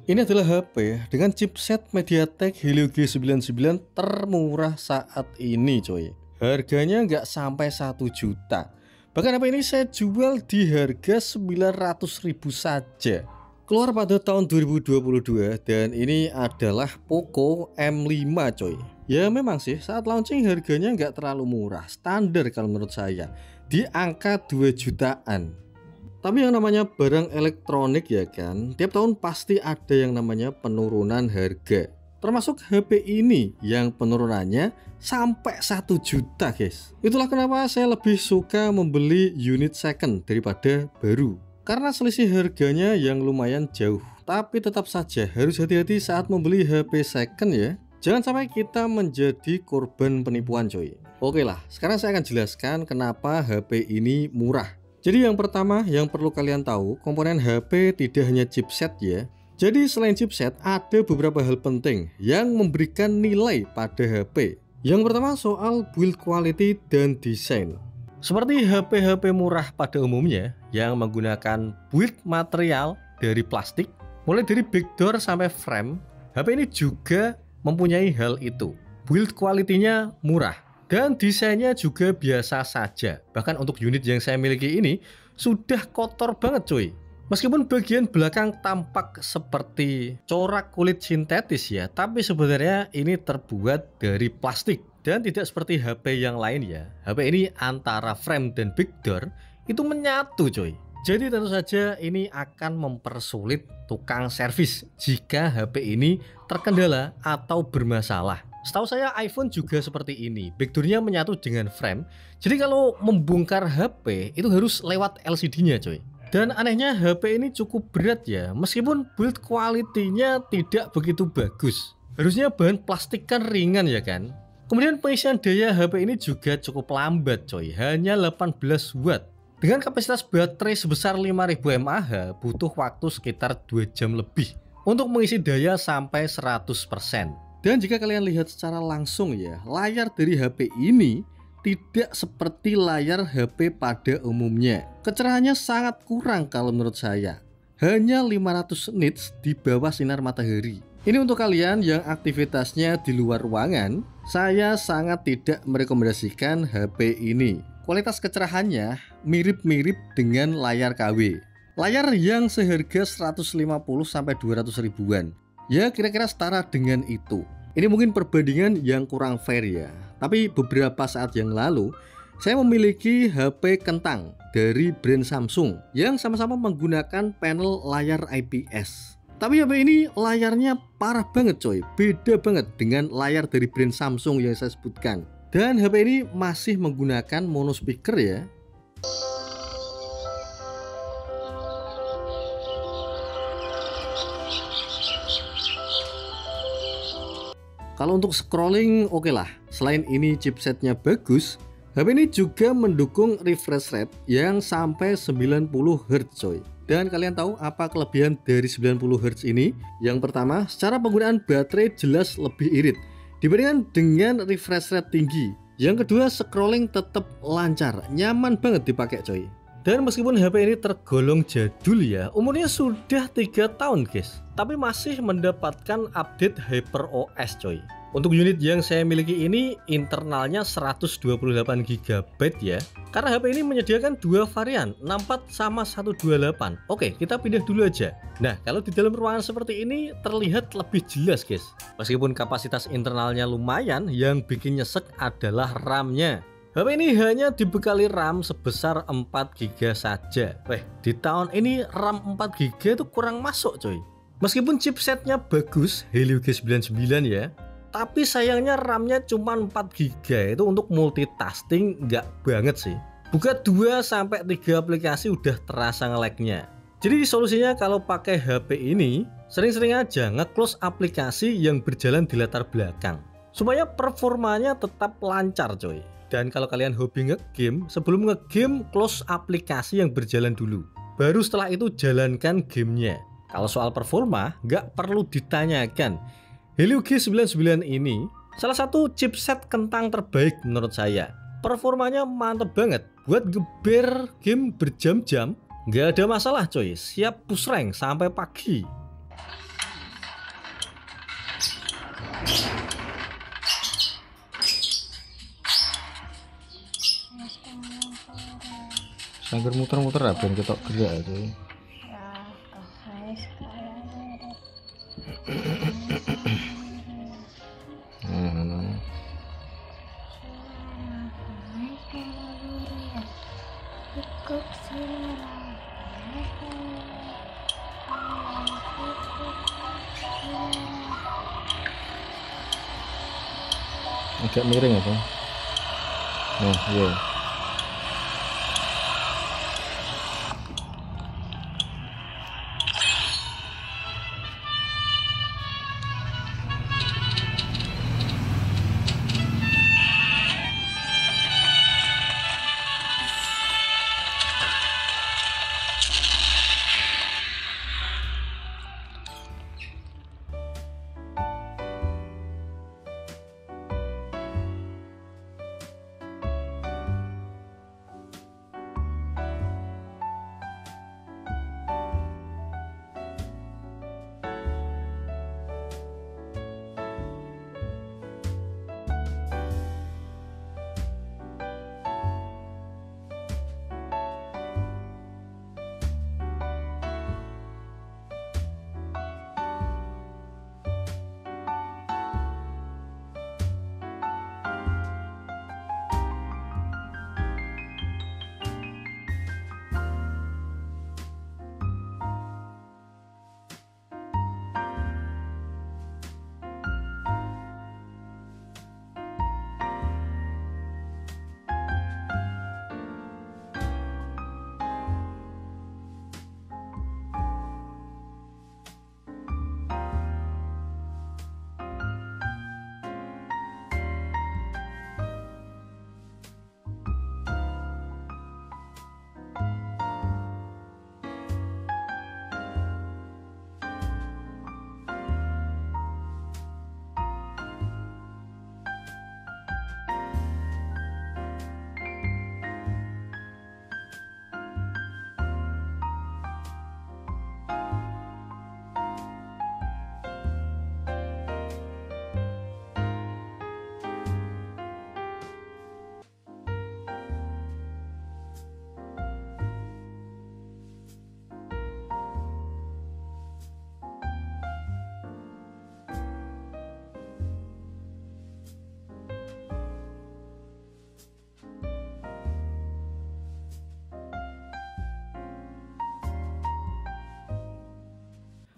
Ini adalah HP dengan chipset MediaTek Helio G99 termurah saat ini coy. Harganya nggak sampai 1 juta. Bahkan HP ini saya jual di harga 900.000 saja. Keluar pada tahun 2022 dan ini adalah Poco M5 coy. Ya memang sih saat launching harganya nggak terlalu murah, standar kalau menurut saya. Di angka 2 jutaan. Tapi yang namanya barang elektronik ya kan, tiap tahun pasti ada yang namanya penurunan harga. Termasuk HP ini yang penurunannya sampai 1 juta guys. Itulah kenapa saya lebih suka membeli unit second daripada baru. Karena selisih harganya yang lumayan jauh. Tapi tetap saja harus hati-hati saat membeli HP second ya. Jangan sampai kita menjadi korban penipuan coy. Oke lah, sekarang saya akan jelaskan kenapa HP ini murah. Jadi yang pertama yang perlu kalian tahu, komponen HP tidak hanya chipset ya. Jadi selain chipset ada beberapa hal penting yang memberikan nilai pada HP. Yang pertama soal build quality dan desain. Seperti HP-HP murah pada umumnya yang menggunakan build material dari plastik, mulai dari backdoor sampai frame, HP ini juga mempunyai hal itu. Build quality-nya murah. Dan desainnya juga biasa saja. Bahkan untuk unit yang saya miliki ini sudah kotor banget cuy. Meskipun bagian belakang tampak seperti corak kulit sintetis ya, tapi sebenarnya ini terbuat dari plastik. Dan tidak seperti HP yang lain ya. HP ini antara frame dan backdoor itu menyatu cuy. Jadi tentu saja ini akan mempersulit tukang servis jika HP ini terkendala atau bermasalah. Setahu saya iPhone juga seperti ini, backdoornya menyatu dengan frame. Jadi kalau membongkar HP itu harus lewat LCD-nya coy. Dan anehnya HP ini cukup berat ya, meskipun build quality-nya tidak begitu bagus. Harusnya bahan plastik kan ringan ya kan. Kemudian pengisian daya HP ini juga cukup lambat coy, hanya 18 watt. Dengan kapasitas baterai sebesar 5000 mAh butuh waktu sekitar 2 jam lebih untuk mengisi daya sampai 100%. Dan jika kalian lihat secara langsung ya, layar dari HP ini tidak seperti layar HP pada umumnya. Kecerahannya sangat kurang kalau menurut saya. Hanya 500 nits di bawah sinar matahari. Ini untuk kalian yang aktivitasnya di luar ruangan, saya sangat tidak merekomendasikan HP ini. Kualitas kecerahannya mirip-mirip dengan layar KW. Layar yang seharga 150-200 ribuan. Ya kira-kira setara dengan itu. Ini mungkin perbandingan yang kurang fair ya. Tapi beberapa saat yang lalu saya memiliki HP kentang dari brand Samsung yang sama-sama menggunakan panel layar IPS. Tapi HP ini layarnya parah banget coy. Beda banget dengan layar dari brand Samsung yang saya sebutkan. Dan HP ini masih menggunakan mono speaker ya. Kalau untuk scrolling oke lah. Selain ini chipsetnya bagus, HP ini juga mendukung refresh rate yang sampai 90 Hz coy. Dan kalian tahu apa kelebihan dari 90 Hz ini? Yang pertama, secara penggunaan baterai jelas lebih irit dibandingkan dengan refresh rate tinggi. Yang kedua, scrolling tetap lancar, nyaman banget dipakai coy. Dan meskipun HP ini tergolong jadul ya, umurnya sudah 3 tahun guys, tapi masih mendapatkan update HyperOS coy. Untuk unit yang saya miliki ini internalnya 128 GB ya. Karena HP ini menyediakan dua varian, 64 sama 128. Oke, kita pindah dulu aja. Nah, kalau di dalam ruangan seperti ini terlihat lebih jelas guys. Meskipun kapasitas internalnya lumayan, yang bikin nyesek adalah RAM-nya. HP ini hanya dibekali RAM sebesar 4 GB saja. Di tahun ini RAM 4 GB itu kurang masuk coy. Meskipun chipsetnya bagus, Helio G99 ya, tapi sayangnya RAM-nya cuma 4 GB. Itu untuk multitasking nggak banget sih. Buka 2-3 aplikasi udah terasa nge-lag-nya. Jadi solusinya kalau pakai HP ini, sering-sering aja nge-close aplikasi yang berjalan di latar belakang, supaya performanya tetap lancar coy. Dan kalau kalian hobi nge-game, sebelum nge-game close aplikasi yang berjalan dulu. Baru setelah itu jalankan gamenya. Kalau soal performa, nggak perlu ditanyakan. Helio G99 ini salah satu chipset kentang terbaik menurut saya. Performanya mantep banget. Buat geber game berjam-jam, nggak ada masalah coy. Siap push rank sampai pagi. Angger muter-muter lah ben ketok gerak cuy. Agak miring apa? Nah, iya.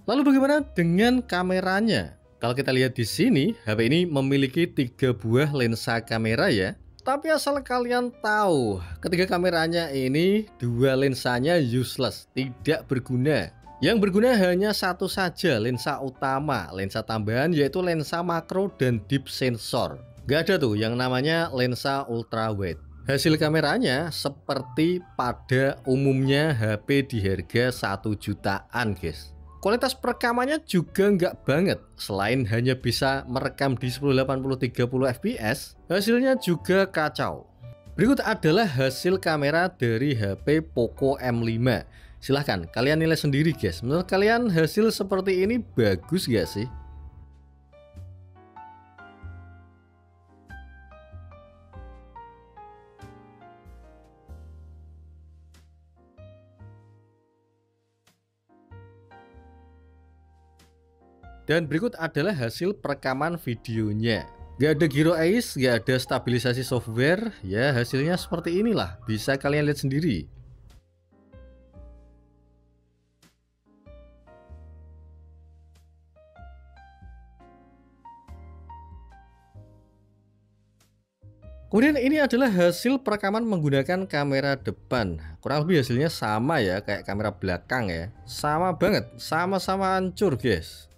Lalu bagaimana dengan kameranya? Kalau kita lihat di sini, HP ini memiliki 3 buah lensa kamera ya. Tapi asal kalian tahu, ketiga kameranya ini 2 lensanya useless, tidak berguna. Yang berguna hanya satu saja, lensa utama, lensa tambahan yaitu lensa makro dan deep sensor. Gak ada tuh yang namanya lensa ultra wide. Hasil kameranya seperti pada umumnya HP di harga 1 jutaan guys. Kualitas perekamannya juga nggak banget. Selain hanya bisa merekam di 1080-30 fps, hasilnya juga kacau. Berikut adalah hasil kamera dari HP Poco M5. Silahkan kalian nilai sendiri guys. Menurut kalian hasil seperti ini bagus gak sih? Dan berikut adalah hasil perekaman videonya. Gak ada gyro eyes, gak ada stabilisasi software. Ya hasilnya seperti inilah, bisa kalian lihat sendiri. Kemudian ini adalah hasil perekaman menggunakan kamera depan. Kurang lebih hasilnya sama ya, kayak kamera belakang ya. Sama banget, sama-sama hancur guys.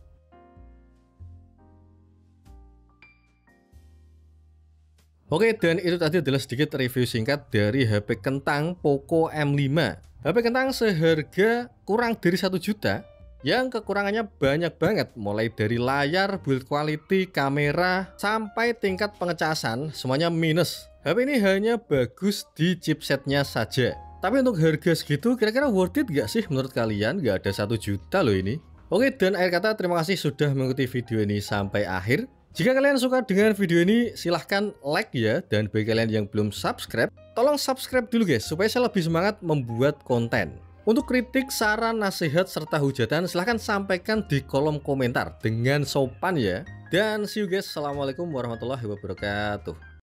Oke, dan itu tadi adalah sedikit review singkat dari HP kentang Poco M5. HP kentang seharga kurang dari 1 juta yang kekurangannya banyak banget, mulai dari layar, build quality, kamera, sampai tingkat pengecasan semuanya minus. HP ini hanya bagus di chipsetnya saja. Tapi untuk harga segitu kira-kira worth it gak sih menurut kalian? Gak ada 1 juta loh ini. Oke, dan akhir kata terima kasih sudah mengikuti video ini sampai akhir. Jika kalian suka dengan video ini, silahkan like ya. Dan bagi kalian yang belum subscribe, tolong subscribe dulu guys, supaya saya lebih semangat membuat konten. Untuk kritik, saran, nasihat, serta hujatan, silahkan sampaikan di kolom komentar dengan sopan ya. Dan see you guys, assalamualaikum warahmatullahi wabarakatuh.